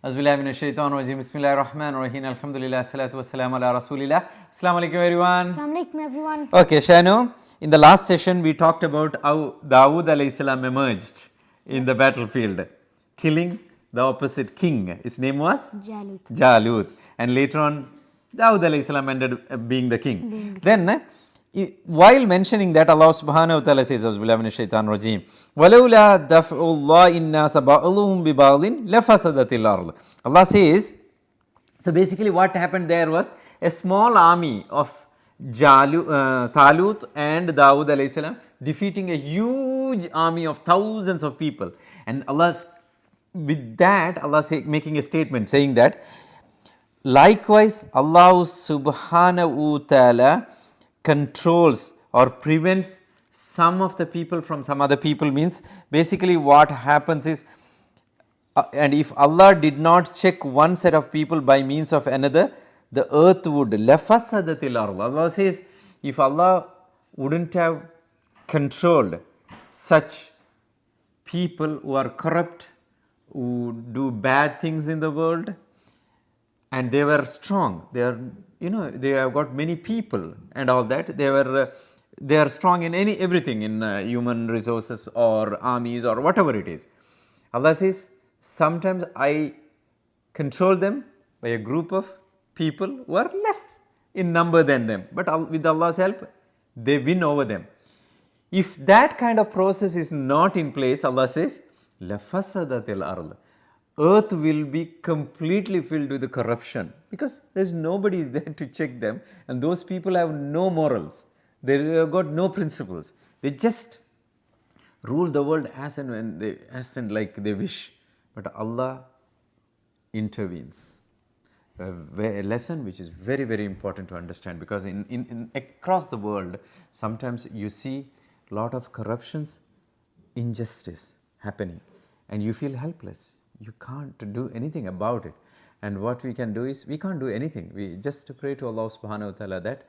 Azbillahi minash shaitanir rajim. Bismillahir rahmanir rahim. Alhamdulillah. Salatu wassalamu ala rasulillah. Assalamu alaikum everyone. Assalamu alaikum everyone. Okay, Shanu, in the last session we talked about how Dawood alayhi salam emerged in the battlefield, killing the opposite king. His name was Jalut. And later on, Dawood alayhi salam ended up being the king. Then, while mentioning that, Allah subhanahu wa ta'ala says, Auzubillahi minash shaitanir rajim, وَلَوْلَا دَفْعُ اللَّهِ النَّاسَ بَعْضُهُمْ بِبَعْضٍ لَفَسَدَتِ الْأَرْضُ. Allah says, so basically what happened there was a small army of Talut and Dawood alayhi salam defeating a huge army of thousands of people. And with that, Allah making a statement saying that, likewise, Allah subhanahu wa ta'ala controls or prevents some of the people from some other people. Means basically what happens is, and if Allah did not check one set of people by means of another, the earth would lafasadatil ardh. Allah says, if Allah wouldn't have controlled such people who are corrupt, who do bad things in the world, and they were strong, they have got many people and all that, they are strong in everything, in human resources or armies or whatever it is. Allah says, sometimes I control them by a group of people who are less in number than them, but with Allah's help, they win over them. If that kind of process is not in place, Allah says, lafasadatil ardh. Earth will be completely filled with the corruption, because there's nobody is there to check them, and those people have no morals, they have got no principles, they just rule the world as and like they wish. But Allah intervenes. A lesson which is very, very important to understand, because in across the world sometimes you see a lot of corruptions, injustice happening, and you feel helpless. You can't do anything about it. And what we can do is, we can't do anything. We just pray to Allah subhanahu wa ta'ala that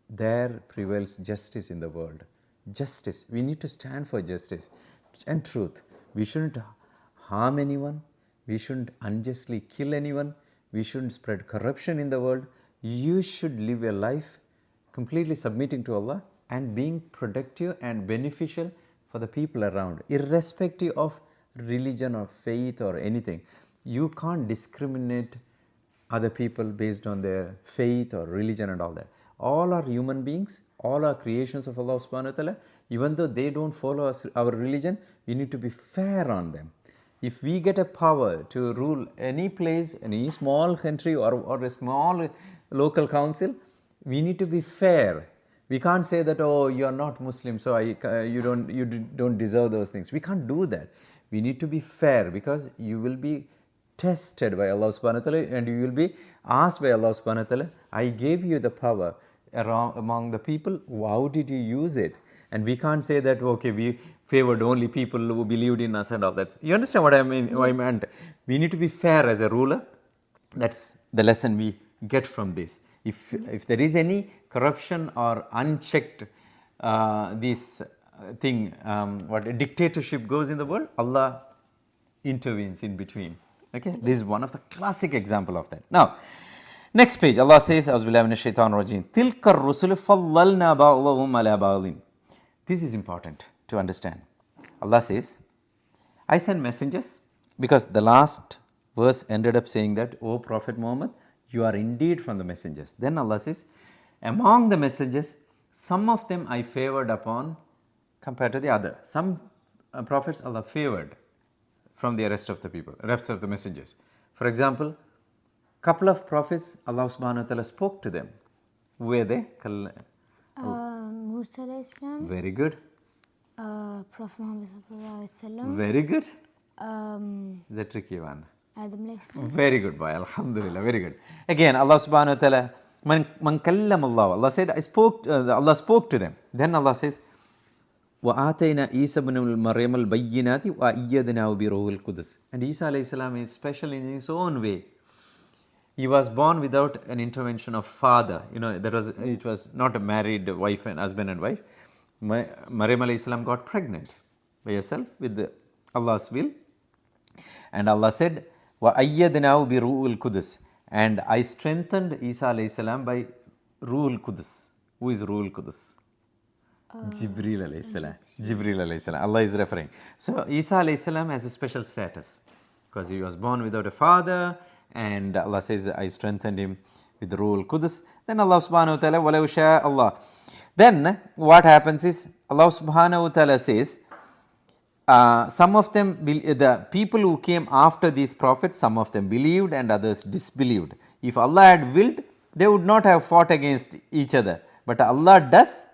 there prevails justice in the world. Justice. We need to stand for justice and truth. We shouldn't harm anyone. We shouldn't unjustly kill anyone. We shouldn't spread corruption in the world. You should live a life completely submitting to Allah and being productive and beneficial for the people around, irrespective of religion or faith or anything. You can't discriminate other people based on their faith or religion and all that. All are human beings, all are creations of Allah subhanahu wa ta'ala. Even though they don't follow our religion, we need to be fair on them. If we get a power to rule any place, any small country or a small local council, we need to be fair. We can't say that, oh, you are not Muslim, so you don't deserve those things. We can't do that. We need to be fair, because you will be tested by Allah subhanahu wa ta'ala, and you will be asked by Allah subhanahu wa ta'ala, I gave you the power among the people, how did you use it? And we can't say that, okay, we favored only people who believed in us and all that. You understand what I mean? What I meant? We need to be fair as a ruler. That's the lesson we get from this. If there is any corruption or unchecked what a dictatorship goes in the world, Allah intervenes in between. Okay, this is one of the classic example of that. Now, next page, Allah says, Auzubillahi minash shaitanir rajim, Tilka ar-rusul fallalna ba'dahum ala ba'din. This is important to understand. Allah says, I send messengers, because the last verse ended up saying that, O Prophet Muhammad, you are indeed from the messengers. Then Allah says, among the messengers, some of them I favored upon compared to the other. Some prophets Allah favored from the rest of the people, rest of the messengers. For example, couple of prophets, Allah subhanahu wa ta'ala spoke to them. Who were they? Musa alayhi salam. Very good. Prophet Muhammad sallallahu alaihi wasallam. Very good. The tricky one. Adam alayhi salam. Very good, boy. Alhamdulillah. Very good. Again, Allah subhanahu wa ta'ala, man kallam Allah. Allah said, Allah spoke to them. Then Allah says, وَآتَيْنَا عِيسَى بْنَ مَرْيَمَ الْبَيِّنَاتِ وَأَيَّدْنَاهُ بِرُوحِ الْقُدُسِ. And Isa alayhi salam is special in his own way. He was born without an intervention of father. It was not a married wife and husband and wife. Maryam alayhi salam got pregnant by herself with Allah's will. And Allah said, وَأَيَّدْنَاهُ بِرُوحِ الْقُدُسِ. And I strengthened Isa alayhi salam by Ruhul Qudus. Who is Ruhul Qudus? Jibreel alayhi salam. Jibreel alayhi salam. Allah is referring. So Isa alayhi salam has a special status because he was born without a father, and Allah says, I strengthened him with the Ruhul Qudus. Then Allah subhanahu wa ta'ala, وَلَوْ شَاءَ Allah. Then what happens is, Allah subhanahu wa ta'ala says, some of them, the people who came after these prophets, some of them believed and others disbelieved. If Allah had willed, they would not have fought against each other. But Allah does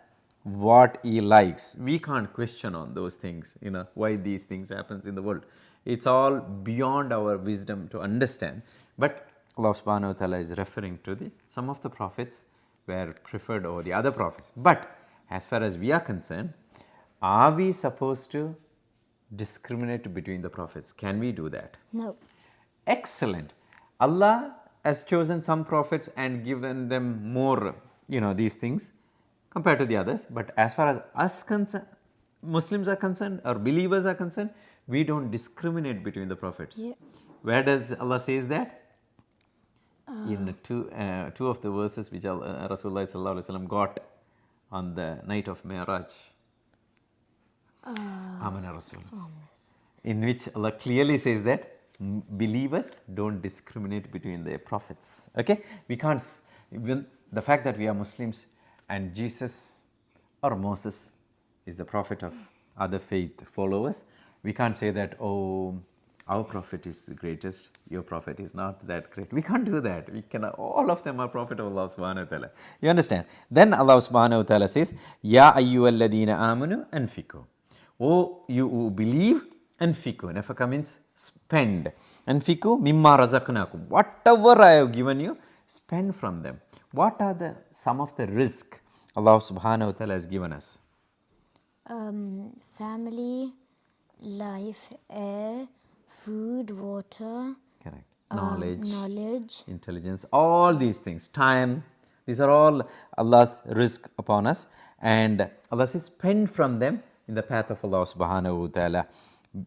what He likes. We can't question on those things, why these things happens in the world. It's all beyond our wisdom to understand. But Allah subhanahu wa ta'ala is referring to some of the prophets were preferred over the other prophets. But as far as we are concerned, are we supposed to discriminate between the prophets? Can we do that? No. Excellent. Allah has chosen some prophets and given them more, these things compared to the others. But as far as us concerned, Muslims are concerned, or believers are concerned, we don't discriminate between the prophets. Yeah. Where does Allah says that? In two of the verses which Rasulullah sallallahu alaihi wasallam got on the night of Mi'raj. Amana Rasul. In which Allah clearly says that believers don't discriminate between the prophets. Okay? We can't, even the fact that we are Muslims and Jesus or Moses is the prophet of other faith followers, we can't say that, oh, our prophet is the greatest, your prophet is not that great. We can't do that. We can, all of them are prophet of Allah subhanahu wa ta'ala. You understand? Then Allah subhanahu wa ta'ala says, Ya ayyuhalladhina amanu anfiku. Oh, you who believe, anfiku. Nafaka means spend. Anfiku mimma razaqnakum. Whatever I have given you, spend from them. What are some of the risk Allah subhanahu wa ta'ala has given us? Family, life, air, food, water. Correct. Knowledge, Knowledge. intelligence, all these things, time, these are all Allah's risk upon us, and Allah says spend from them in the path of Allah subhanahu wa ta'ala.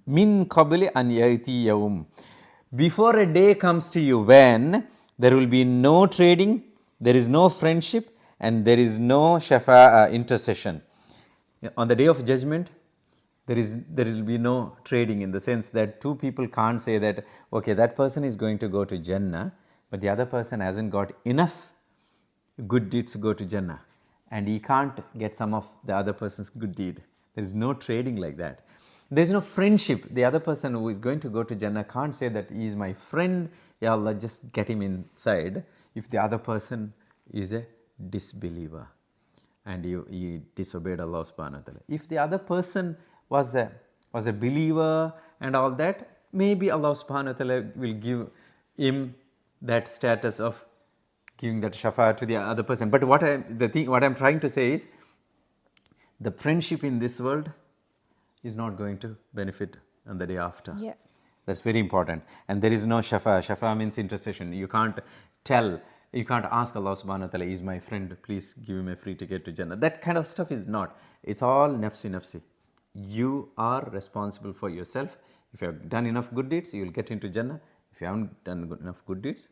Min qabli an yati yawm. Before a day comes to you when there will be no trading, there is no friendship, and there is no intercession. On the day of judgment, there will be no trading, in the sense that two people can't say that, okay, that person is going to go to Jannah, but the other person hasn't got enough good deeds to go to Jannah, and he can't get some of the other person's good deed. There is no trading like that. There is no friendship. The other person who is going to go to Jannah can't say that he is my friend, Ya Allah, just get him inside, if the other person is a disbeliever and he disobeyed Allah subhanahu wa ta'ala. If the other person was a believer and all that, maybe Allah subhanahu wa ta'ala will give him that status of giving that shafa'a to the other person. But what I'm trying to say is, the friendship in this world is not going to benefit on the day after. Yeah. That's very important. And there is no shafa'a. Shafa'a means intercession. You can't ask Allah subhanahu wa ta'ala, is my friend, please give him a free ticket to Jannah. That kind of stuff is not. It's all nafsi. You are responsible for yourself. If you have done enough good deeds, you will get into Jannah. If you haven't done enough good deeds,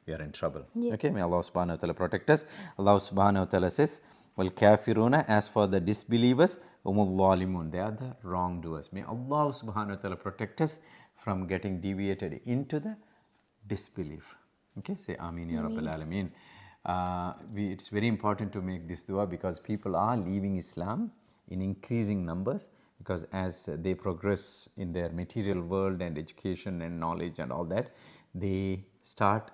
you are in trouble. Yeah. Okay, may Allah subhanahu wa ta'ala protect us. Allah subhanahu wa ta'ala says, Wal kafiruna, as for the disbelievers, umul zalimun, they are the wrongdoers. May Allah subhanahu wa ta'ala protect us from getting deviated into the disbelief. Okay, say Ameen Ya Rabbil Alameen. It's very important to make this dua, because people are leaving Islam in increasing numbers, because as they progress in their material world and education and knowledge and all that, they start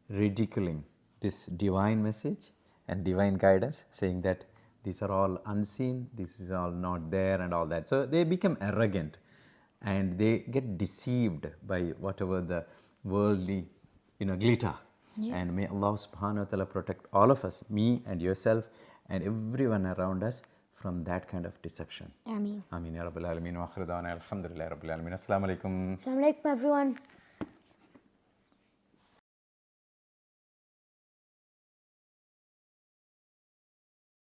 ridiculing this divine message and divine guidance, saying that these are all unseen, this is all not there and all that. So they become arrogant and they get deceived by whatever the worldly glitter. Yeah. And may Allah subhanahu wa ta'ala protect all of us, me and yourself and everyone around us, from that kind of deception. Ameen. Ameen Ya Rabbil Alameen. Wa akhiru da'wana alhamdulillahi Rabbil Alameen. Assalamu alaikum. Assalamu alaikum, everyone.